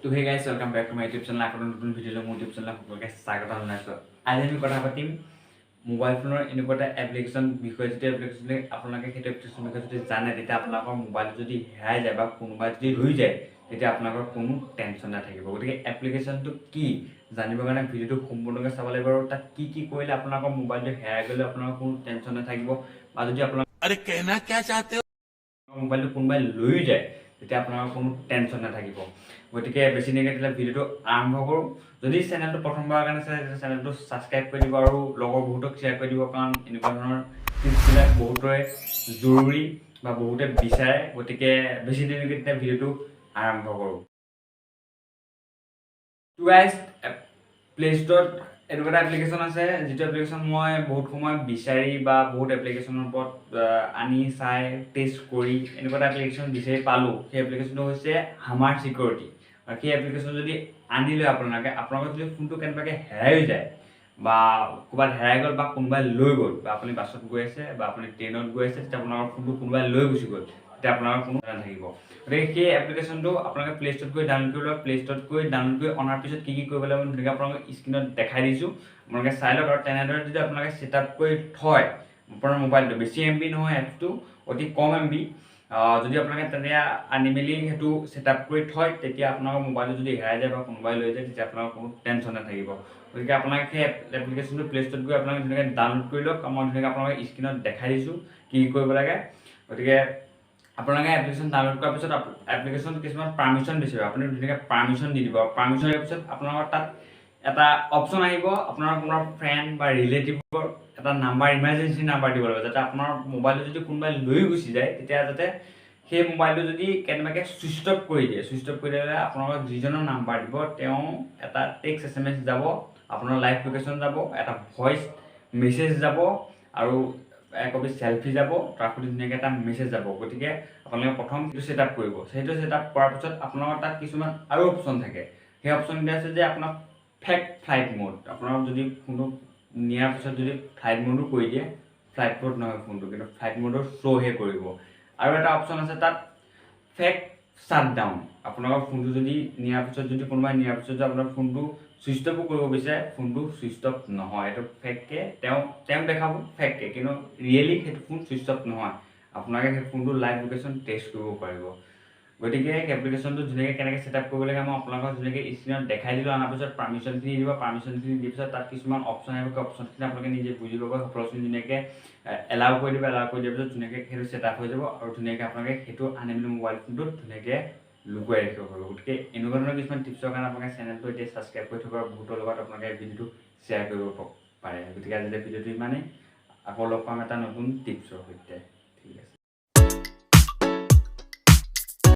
তো hey guys welcome back to my YouTube channel. আপোনাৰ নতুন ভিডিঅ'লৈ মোৰ ইউটিউব চেনেল সকলোকে স্বাগতম জনাইছোঁ। আজি আমি কথা পাতিম মোবাইল ফোনৰ এনেকুৱা এটা এপ্লিকেশ্যন বিষয়ে। যদি এপ্লিকেশ্যন আপোনালোকে সেইটো এপ্লিকেশ্যন বিষয়ে যদি জানে, তেতিয়া আপোনালোকৰ মোবাইল যদি হেৰাই যায় বা কোনোবাই যদি লৈ যায়, তেতিয়া আপোনালোকৰ কোনো টেনশ্যন নাথাকিব। গতিকে এপ্লিকেশ্যনটো কি জানিবৰ কাৰণে ভিডিঅ'টো সম্পূৰ্ণকৈ চাব লাগিব, আৰু তাত কি কি কৰিলে আপোনালোকৰ মোবাইলটো হেৰাই গ'লে আপোনালোকৰ কোনো টেনশ্যন নাথাকিব, বা যদি আপোনালোকৰ মোবাইলটো কোনোবাই লৈ যায় তেতিয়া আপোনাৰ কোনো টেনশ্যন নাথাকিব। গতিকে বেছি দেৰি নকৰি ভিডিঅ'টো আৰম্ভ কৰোঁ। যদি চেনেলটো প্ৰথমবাৰৰ কাৰণে চাই তেতিয়া চেনেলটো ছাবস্ক্ৰাইব কৰি দিব আৰু লগৰ বহুতক শ্বেয়াৰ কৰি দিব, কাৰণ এনেকুৱা ধৰণৰ টিপছবিলাক বহুতৰে জৰুৰী বা বহুতে বিচাৰে। গতিকে বেছি দেৰি নকৰি তেতিয়া ভিডিঅ'টো আৰম্ভ কৰোঁ। টু গাইজ, প্লে ষ্ট'ৰত এনেকুৱা এটা এপ্লিকেশ্যন আছে, যিটো এপ্লিকেশ্যন মই বহুত সময় বিচাৰি বা বহুত এপ্লিকেশ্যনৰ ওপৰত আনি চাই টেষ্ট কৰি এনেকুৱা এটা এপ্লিকেশ্যন বিচাৰি পালোঁ। সেই এপ্লিকেশ্যনটো হৈছে হামাৰ ছিকিউৰিটি। আৰু সেই এপ্লিকেশ্যন যদি আনি লয় আপোনালোকৰ যদি ফোনটো কেনেবাকৈ হেৰাই যায় বা ক'ৰবাত হেৰাই গ'ল বা কোনোবাই লৈ গ'ল, বা আপুনি বাছত গৈ আছে বা আপুনি ট্ৰেইনত গৈ আছে, তেতিয়া আপোনালোকৰ ফোনটো কোনোবাই লৈ গুচি গ'ল, তেতিয়া আপোনালোকৰ কোনো নাথাকিব। গতিকে সেই এপ্লিকেশ্যনটো আপোনালোকে প্লে ষ্ট'ৰত গৈ ডাউনলোড কৰি লওক। প্লে ষ্ট'ৰত গৈ ডাউনলোড কৰি অনাৰ পিছত কি কৰিব লাগিব ধুনীয়াকৈ আপোনালোকক স্ক্ৰীণত দেখাই দিছোঁ, আপোনালোকে চাই লওক। আৰু তেনেদৰে যদি আপোনালোকে ছেট আপ কৰি থয় আপোনাৰ মোবাইলটো, বেছি MB নহয়, এপটো অতি কম MB, যদি আপোনালোকে তেতিয়া আনি মেলি সেইটো ছেট আপ কৰি থয়, তেতিয়া আপোনালোকৰ মোবাইলটো যদি হেৰাই যায় বা কোনোবাই লৈ যায়, তেতিয়া আপোনালোকৰ কোনো টেনশ্যন নাথাকিব। গতিকে আপোনালোকে সেই এপ্লিকেশ্যনটো প্লে ষ্ট'ৰত গৈ আপোনালোকে ধুনীয়াকৈ ডাউনলোড কৰি লওক। মই ধুনীয়াকৈ আপোনালোকে স্ক্ৰীণত দেখাই দিছোঁ কি কৰিব লাগে। গতিকে আপোনালোকে এপ্লিকেশ্যন ডাউনলোড কৰাৰ পিছত এপ্লিকেশ্যন কিছুমান পাৰ্মিশ্যন বিচাৰিব, আপুনি ধুনীয়াকৈ পাৰ্মিশ্যন দি দিব। পাৰ্মিশ্যন দিয়াৰ পিছত আপোনালোকৰ তাত এটা অপশ্যন আহিব, আপোনাৰ কোনোবা ফ্ৰেণ্ড বা ৰিলেটিভৰ এটা নাম্বাৰ, ইমাৰ্জেঞ্চি নাম্বাৰ দিব লাগিব, যাতে আপোনাৰ মোবাইলটো যদি কোনোবাই লৈ গুচি যায়, তেতিয়া যাতে সেই মোবাইলটো যদি কেনেবাকৈ ছুইচ অফ কৰি দিয়ে, ছুইচ অফ কৰি দিলে আপোনালোকক যিজনৰ নাম্বাৰ দিব তেওঁ এটা টেক্সট SMS যাব, আপোনাৰ লাইভ লোকেশ্যন যাব, এটা ভইচ মেছেজ যাব আৰু একপি চেলফি যাব, তাৰ প্ৰতি ধুনীয়াকৈ এটা মেছেজ যাব। গতিকে আপোনালোকে প্ৰথম সেইটো ছেট আপ কৰিব। সেইটো ছেট আপ কৰাৰ পিছত আপোনালোকৰ তাত কিছুমান আৰু অপশ্যন থাকে। সেই অপশ্যনকেইটা আছে যে আপোনাৰ ফেক ফ্লাইট মোড, আপোনাৰ যদি ফোনটো নিয়াৰ পিছত যদি ফ্লাইট মোডো কৰি দিয়ে, ফ্লাইট মোড নহয় ফোনটো, কিন্তু ফ্লাইট মোডৰ শ্ব'হে কৰিব। আৰু এটা অপশ্যন আছে তাত ফেক শ্বাটডাউন, আপোনালোকৰ ফোনটো যদি নিয়াৰ পিছত যদি কোনোবাই নিয়াৰ পিছত যদি আপোনাৰ ফোনটো ছুইচ অফো কৰিব বিচাৰে, ফোনটো ছুইচ অফ নহয়। এইটো ফেককৈ তেওঁক দেখাব ফেককৈ, কিন্তু ৰিয়েলি সেইটো ফোন ছুইচ অফ নহয়। আপোনালোকে সেই ফোনটো লাইভ লোকেশ্যন টেষ্ট কৰিব পাৰিব। গতিকে এপ্লিকেশ্যনটো ধুনীয়াকৈ কেনেকৈ ছেট আপ কৰিব লাগে মই আপোনালোকক ধুনীয়াকৈ স্ক্ৰীণত দেখাই দিলোঁ। অনাৰ পিছত পাৰ্মিশ্যনখিনি দিব। পাৰ্মিশ্যনখিনি দিয়াৰ পিছত তাত কিছুমান অপশ্যন আহিব, সেই অপশ্যনখিনি আপোনালোকে নিজে বুজি পাব। সকলোখিনি ধুনীয়াকৈ এলাউ কৰি দিব। এলাউ কৰি দিয়াৰ পিছত ধুনীয়াকৈ সেইটো ছেট আপ হৈ যাব, আৰু ধুনীয়াকৈ আপোনালোকে সেইটো আনি মেলি মোবাইল ফোনটোত ধুনীয়াকৈ লুকুৱাই ৰাখিব পাৰিব। গতিকে এনেকুৱা ধৰণৰ কিছুমান টিপছৰ কাৰণে আপোনালোকে চেনেলটো এতিয়া ছাবস্ক্ৰাইব কৰি থব, আৰু বহুতৰ লগত আপোনালোকে ভিডিঅ'টো শ্বেয়াৰ কৰিব পাৰে। গতিকে আজিলৈ ভিডিঅ'টো ইমানেই। আকৌ লগ পাম এটা নতুন টিপছৰ সৈতে।